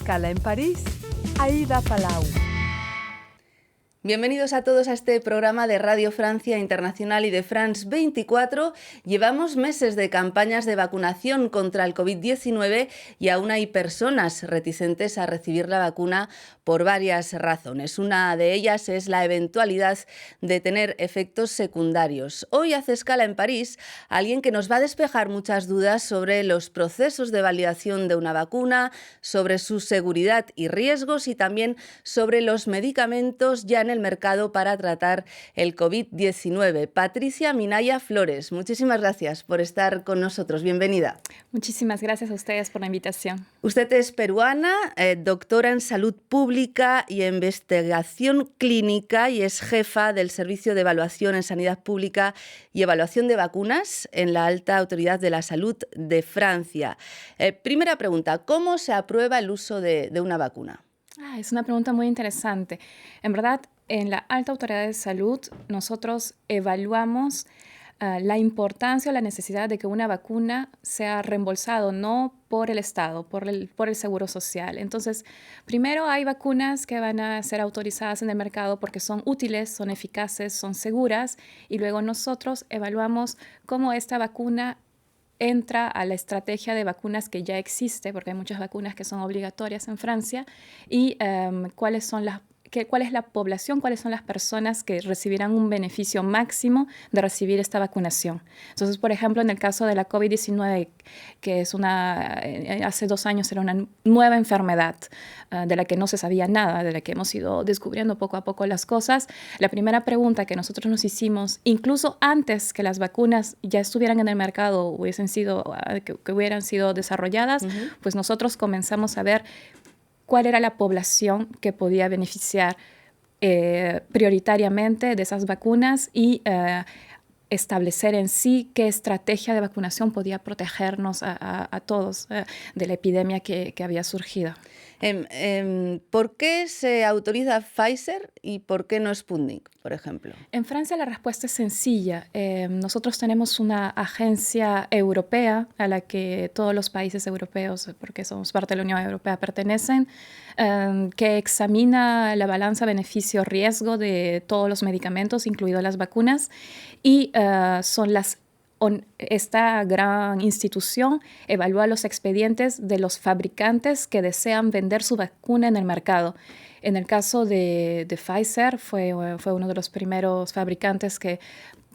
escala en París, Aida Palau. Bienvenidos a todos a este programa de Radio Francia Internacional y de France 24. Llevamos meses de campañas de vacunación contra el COVID-19 y aún hay personas reticentes a recibir la vacuna por varias razones. Una de ellas es la eventualidad de tener efectos secundarios. Hoy hace escala en París alguien que nos va a despejar muchas dudas sobre los procesos de validación de una vacuna, sobre su seguridad y riesgos y también sobre los medicamentos ya en el mercado para tratar el COVID-19. Patricia Minaya Flores, muchísimas gracias por estar con nosotros. Bienvenida. Muchísimas gracias a ustedes por la invitación. Usted es peruana, doctora en salud pública y investigación clínica y es jefa del Servicio de Evaluación en Sanidad Pública y Evaluación de Vacunas en la Alta Autoridad de la Salud de Francia. Primera pregunta, ¿cómo se aprueba el uso de una vacuna? Es una pregunta muy interesante. En verdad, en la Alta Autoridad de Salud, nosotros evaluamos la importancia o la necesidad de que una vacuna sea reembolsada no por el Estado, por el Seguro Social. Entonces, primero hay vacunas que van a ser autorizadas en el mercado porque son útiles, son eficaces, son seguras, y luego nosotros evaluamos cómo esta vacuna entra a la estrategia de vacunas que ya existe, porque hay muchas vacunas que son obligatorias en Francia, y cuál es la población, cuáles son las personas que recibirán un beneficio máximo de recibir esta vacunación. Entonces, por ejemplo, en el caso de la COVID-19, que es hace 2 años era una nueva enfermedad de la que no se sabía nada, de la que hemos ido descubriendo poco a poco las cosas, la primera pregunta que nosotros nos hicimos, incluso antes que las vacunas ya estuvieran en el mercado, que hubieran sido desarrolladas, pues nosotros comenzamos a ver cuál era la población que podía beneficiar prioritariamente de esas vacunas y establecer en sí qué estrategia de vacunación podía protegernos a todos de la epidemia que había surgido. ¿Por qué se autoriza Pfizer y por qué no Sputnik, por ejemplo? En Francia la respuesta es sencilla. Nosotros tenemos una agencia europea a la que todos los países europeos, porque somos parte de la Unión Europea, pertenecen, que examina la balanza beneficio-riesgo de todos los medicamentos, incluidas las vacunas, y esta gran institución evalúa los expedientes de los fabricantes que desean vender su vacuna en el mercado. En el caso de Pfizer, fue uno de los primeros fabricantes que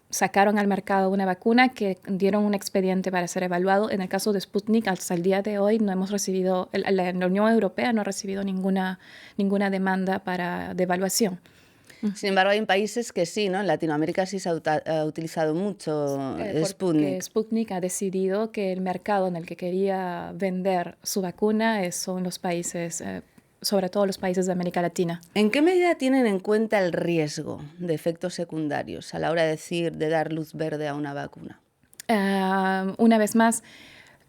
sacaron al mercado una vacuna que dieron un expediente para ser evaluado. En el caso de Sputnik, hasta el día de hoy no hemos recibido, la Unión Europea no ha recibido ninguna demanda de evaluación. Sin embargo, hay países que sí, ¿no? En Latinoamérica sí se ha utilizado mucho Sputnik. Porque Sputnik ha decidido que el mercado en el que quería vender su vacuna son los países, sobre todo los países de América Latina. ¿En qué medida tienen en cuenta el riesgo de efectos secundarios a la hora de dar luz verde a una vacuna? Una vez más,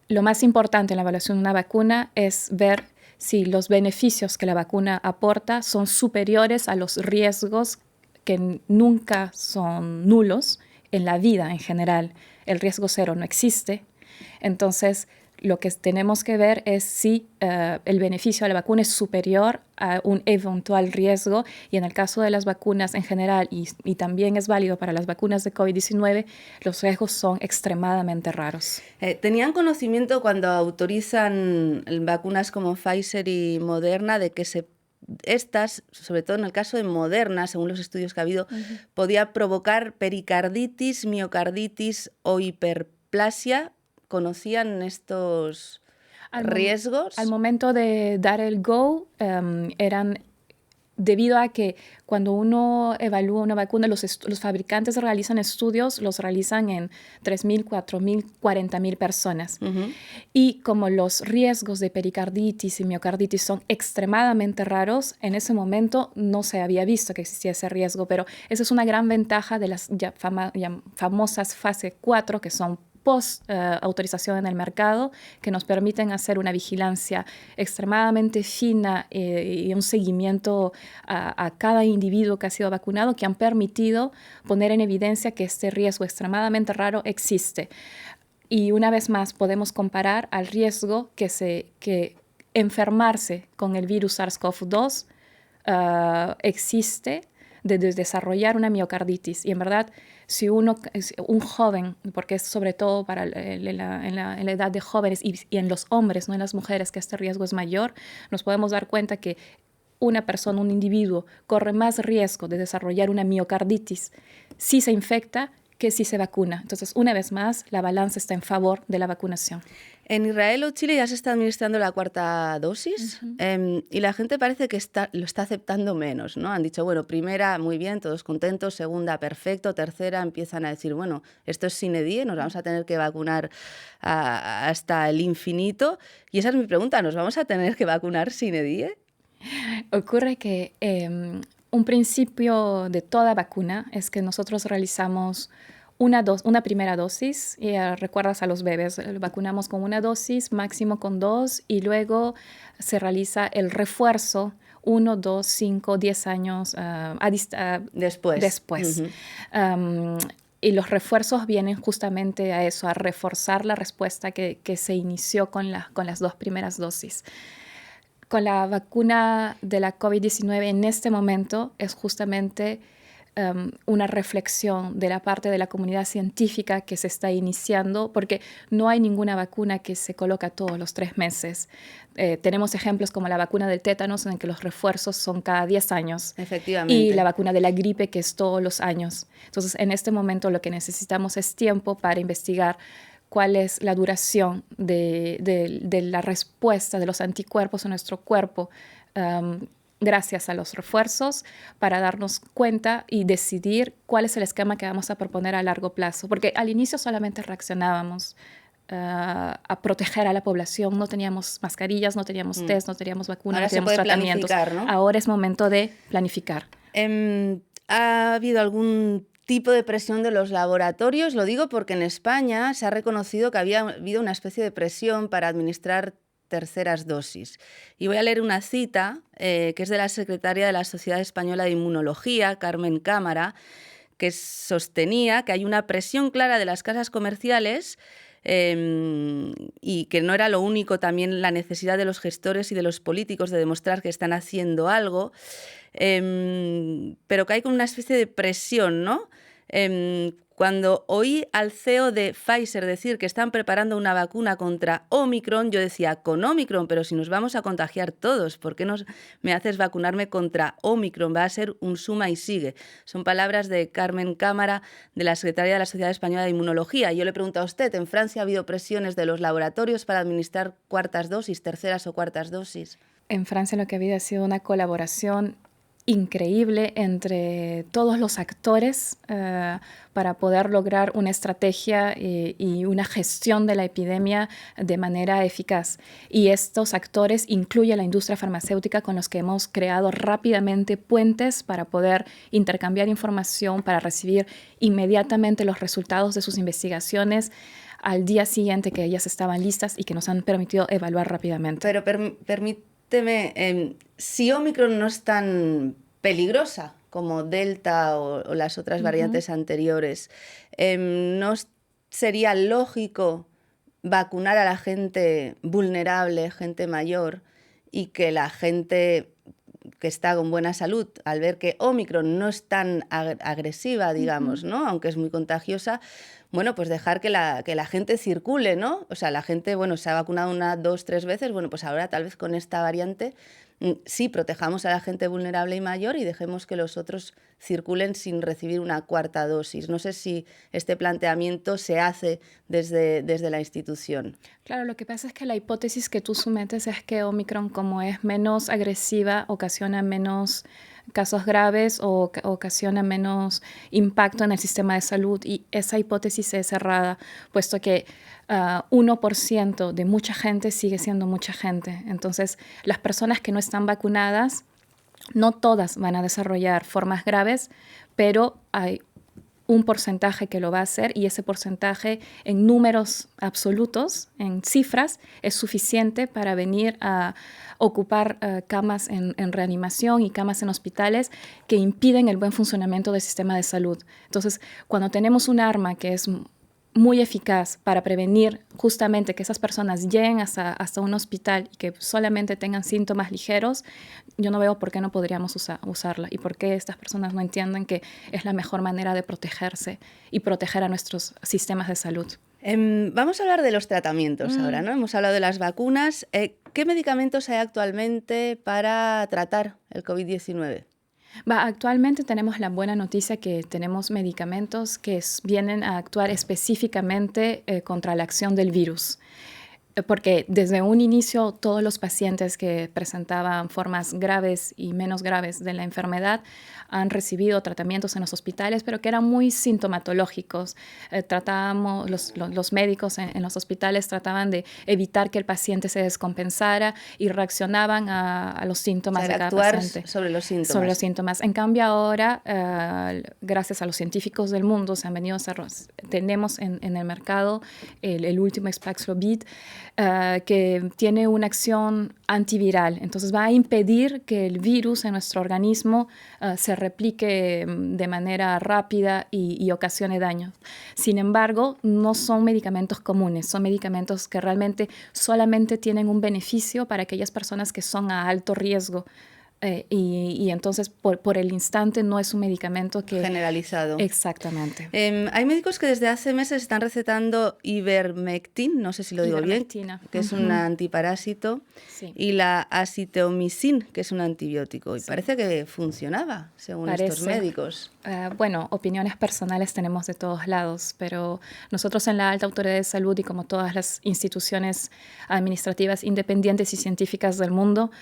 lo más importante en la evaluación de una vacuna es ver si los beneficios que la vacuna aporta son superiores a los riesgos que nunca son nulos en la vida en general. El riesgo cero no existe. Entonces, lo que tenemos que ver es si el beneficio de la vacuna es superior a un eventual riesgo, y en el caso de las vacunas en general, y también es válido para las vacunas de COVID-19, los riesgos son extremadamente raros. ¿Tenían conocimiento cuando autorizan vacunas como Pfizer y Moderna de que estas, sobre todo en el caso de Moderna, según los estudios que ha habido, podía provocar pericarditis, miocarditis o hiperplasia? ¿Conocían estos riesgos? Al momento de dar el go, eran debido a que cuando uno evalúa una vacuna, los fabricantes realizan estudios, los realizan en 3.000, 4.000, 40.000 personas. Y como los riesgos de pericarditis y miocarditis son extremadamente raros, en ese momento no se había visto que existía ese riesgo, pero esa es una gran ventaja de las famosas fase 4, que son post-autorización en el mercado, que nos permiten hacer una vigilancia extremadamente fina y un seguimiento a cada individuo que ha sido vacunado, que han permitido poner en evidencia que este riesgo extremadamente raro existe. Y una vez más podemos comparar al riesgo que enfermarse con el virus SARS-CoV-2 existe de desarrollar una miocarditis. Y en verdad, si un joven, porque es sobre todo para en la edad de jóvenes y en los hombres, no en las mujeres, que este riesgo es mayor, nos podemos dar cuenta que una persona, un individuo, corre más riesgo de desarrollar una miocarditis si se infecta que si se vacuna. Entonces, una vez más, la balanza está en favor de la vacunación. En Israel o Chile ya se está administrando la cuarta dosis y la gente parece que lo está aceptando menos, ¿no? Han dicho, bueno, primera, muy bien, todos contentos, segunda, perfecto, tercera, empiezan a decir, bueno, esto es sine die, nos vamos a tener que vacunar hasta el infinito. Y esa es mi pregunta, ¿nos vamos a tener que vacunar sine die? Ocurre que un principio de toda vacuna es que nosotros realizamos una primera dosis, y recuerdas a los bebés, vacunamos con una dosis, máximo con 2, y luego se realiza el refuerzo 1, 2, 5, 10 años después. Uh-huh. Y los refuerzos vienen justamente a eso, a reforzar la respuesta que se inició con las 2 primeras dosis. Con la vacuna de la COVID-19 en este momento es justamente una reflexión de la parte de la comunidad científica que se está iniciando, porque no hay ninguna vacuna que se coloca todos los 3 meses. Tenemos ejemplos como la vacuna del tétanos, en que los refuerzos son cada 10 años. Efectivamente. Y la vacuna de la gripe, que es todos los años. Entonces, en este momento lo que necesitamos es tiempo para investigar cuál es la duración de la respuesta de los anticuerpos en nuestro cuerpo gracias a los refuerzos, para darnos cuenta y decidir cuál es el esquema que vamos a proponer a largo plazo. Porque al inicio solamente reaccionábamos a proteger a la población, no teníamos mascarillas, no teníamos test, no teníamos vacunas, no teníamos tratamientos. ¿No? Ahora es momento de planificar. ¿Ha habido algún tipo de presión de los laboratorios? Lo digo porque en España se ha reconocido que había habido una especie de presión para administrar terceras dosis. Y voy a leer una cita que es de la secretaria de la Sociedad Española de Inmunología, Carmen Cámara, que sostenía que hay una presión clara de las casas comerciales y que no era lo único, también la necesidad de los gestores y de los políticos de demostrar que están haciendo algo, pero que hay como una especie de presión, ¿no? Cuando oí al CEO de Pfizer decir que están preparando una vacuna contra Omicron, yo decía, con Omicron, pero si nos vamos a contagiar todos, ¿por qué me haces vacunarme contra Omicron? Va a ser un suma y sigue. Son palabras de Carmen Cámara, de la Secretaría de la Sociedad Española de Inmunología. Y yo le pregunto a usted, ¿en Francia ha habido presiones de los laboratorios para administrar cuartas dosis, terceras o cuartas dosis? En Francia lo que ha habido ha sido una colaboración increíble entre todos los actores para poder lograr una estrategia y una gestión de la epidemia de manera eficaz. Y estos actores incluyen la industria farmacéutica, con los que hemos creado rápidamente puentes para poder intercambiar información, para recibir inmediatamente los resultados de sus investigaciones al día siguiente que ellas estaban listas y que nos han permitido evaluar rápidamente. Pero permíteme, si Omicron no es tan peligrosa como Delta o las otras variantes anteriores, ¿no sería lógico vacunar a la gente vulnerable, gente mayor, y que la gente que está con buena salud, al ver que Omicron no es tan agresiva, digamos, ¿no? Aunque es muy contagiosa, bueno, pues dejar que la gente circule, ¿no? O sea, la gente, bueno, se ha vacunado 1, 2, 3 veces, bueno, pues ahora tal vez con esta variante sí protejamos a la gente vulnerable y mayor y dejemos que los otros circulen sin recibir una cuarta dosis. No sé si este planteamiento se hace desde la institución. Claro, lo que pasa es que la hipótesis que tú sometes es que Omicron, como es menos agresiva, ocasiona menos casos graves o ocasiona menos impacto en el sistema de salud, y esa hipótesis es errada, puesto que 1% de mucha gente sigue siendo mucha gente. Entonces, las personas que no están vacunadas, no todas van a desarrollar formas graves, pero hay un porcentaje que lo va a hacer, y ese porcentaje en números absolutos, en cifras, es suficiente para venir a ocupar camas en reanimación y camas en hospitales que impiden el buen funcionamiento del sistema de salud. Entonces, cuando tenemos un arma que es muy eficaz para prevenir justamente que esas personas lleguen hasta un hospital y que solamente tengan síntomas ligeros, yo no veo por qué no podríamos usarla y por qué estas personas no entienden que es la mejor manera de protegerse y proteger a nuestros sistemas de salud. Vamos a hablar de los tratamientos ahora, ¿no? Hemos hablado de las vacunas. ¿Qué medicamentos hay actualmente para tratar el COVID-19? Actualmente tenemos la buena noticia que tenemos medicamentos que vienen a actuar específicamente contra la acción del virus. Porque desde un inicio todos los pacientes que presentaban formas graves y menos graves de la enfermedad han recibido tratamientos en los hospitales, pero que eran muy sintomatológicos. Los médicos en los hospitales trataban de evitar que el paciente se descompensara y reaccionaban a los síntomas de cada paciente. Sobre los síntomas. Sobre los síntomas. En cambio ahora, gracias a los científicos del mundo, tenemos en el mercado el último Paxlovid, que tiene una acción antiviral. Entonces va a impedir que el virus en nuestro organismo se replique de manera rápida y ocasione daño. Sin embargo, no son medicamentos comunes, son medicamentos que realmente solamente tienen un beneficio para aquellas personas que son a alto riesgo. Y entonces por el instante no es un medicamento que... Generalizado. Exactamente. Hay médicos que desde hace meses están recetando Ivermectin, no sé si lo digo bien, que es un antiparásito, sí, y la azithromycin, que es un antibiótico. Y sí, parece que funcionaba, según estos médicos. Bueno, opiniones personales tenemos de todos lados, pero nosotros en la Alta Autoridad de Salud y como todas las instituciones administrativas independientes y científicas del mundo,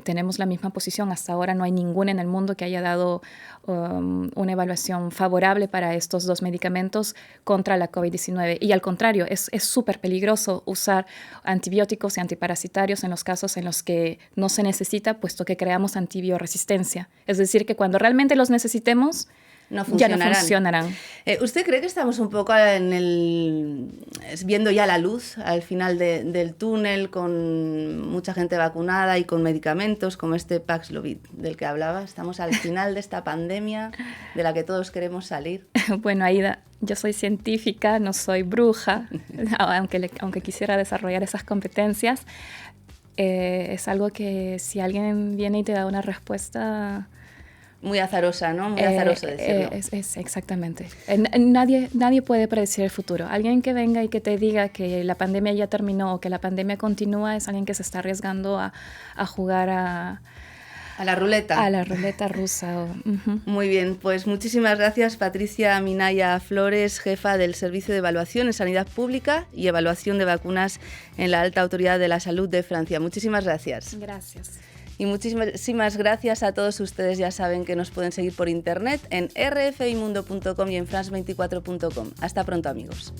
tenemos la misma posición. Hasta ahora no hay ninguna en el mundo que haya dado una evaluación favorable para estos dos medicamentos contra la COVID-19. Y al contrario, es súper peligroso usar antibióticos y antiparasitarios en los casos en los que no se necesita, puesto que creamos antibioresistencia. Es decir, que cuando realmente los necesitemos, ya no funcionarán. ¿Usted cree que estamos un poco viendo ya la luz al final del túnel, con mucha gente vacunada y con medicamentos como este Paxlovid del que hablaba? ¿Estamos al final de esta pandemia de la que todos queremos salir? Bueno, Aida, yo soy científica, no soy bruja, aunque quisiera desarrollar esas competencias. Es algo que si alguien viene y te da una respuesta... Muy azarosa, ¿no? Muy azaroso decirlo. Exactamente. Nadie puede predecir el futuro. Alguien que venga y que te diga que la pandemia ya terminó o que la pandemia continúa es alguien que se está arriesgando a jugar a la ruleta. A la ruleta rusa. Muy bien, pues muchísimas gracias, Patricia Minaya Flores, jefa del Servicio de Evaluación en Sanidad Pública y Evaluación de Vacunas en la Alta Autoridad de la Salud de Francia. Muchísimas gracias. Gracias. Y muchísimas gracias a todos ustedes. Ya saben que nos pueden seguir por internet en rfimundo.com y en france24.com. Hasta pronto, amigos.